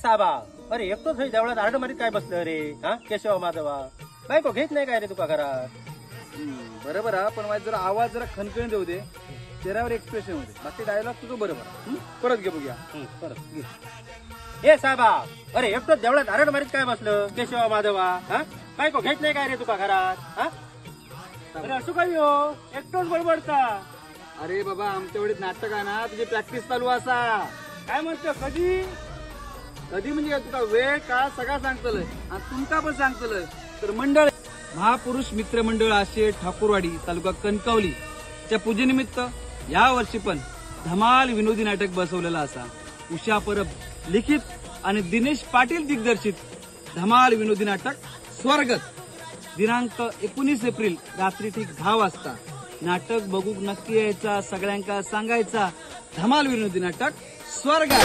साबा अरे एकटोच हे देवळात आरड मारीत काय बसलं रे हा केशव माधवा बायको घेत नाही काय रे तुका घरात बरोबर हा पण माझा जरा आवाज जरा खणखण देऊ दे चेहऱ्यावर एक्सप्रेशन होते बाकी डायलॉग तुझं बरोबर परत घे बघूया परत घे ए साबा अरे एकटोच देवळात आरड मारीत काय बसलं केशव माधवा हा बायको घेत नाही काय रे तुका घरात हा अरे असं काय हो एकटोच बडबडता अरे बाबा आमच्या वेळेत नाटक आहे ना तुझी प्रॅक्टिस चालू असा काय म्हणतो कधी कधी म्हणजे तुका वेळ काळ सगळा सांगतलंय आणि तुमका पण सांगतलंय तर मंडळ महापुरुष मित्र मंडळ आशे ठाकूरवाडी तालुका कणकवली च्या पूजेनिमित्त या वर्षी पण धमाल विनोदी नाटक बसवलेला असा उषा परब लिखित आणि दिनेश पाटील दिग्दर्शित धमाल विनोदी नाटक स्वर्गत दिनांक 19 एप्रिल रात्री ठीक 10 वाजता नाटक बघूक नक्की यायचा सगळ्यांका सांगायचा धमाल विनोदी नाटक स्वर्गत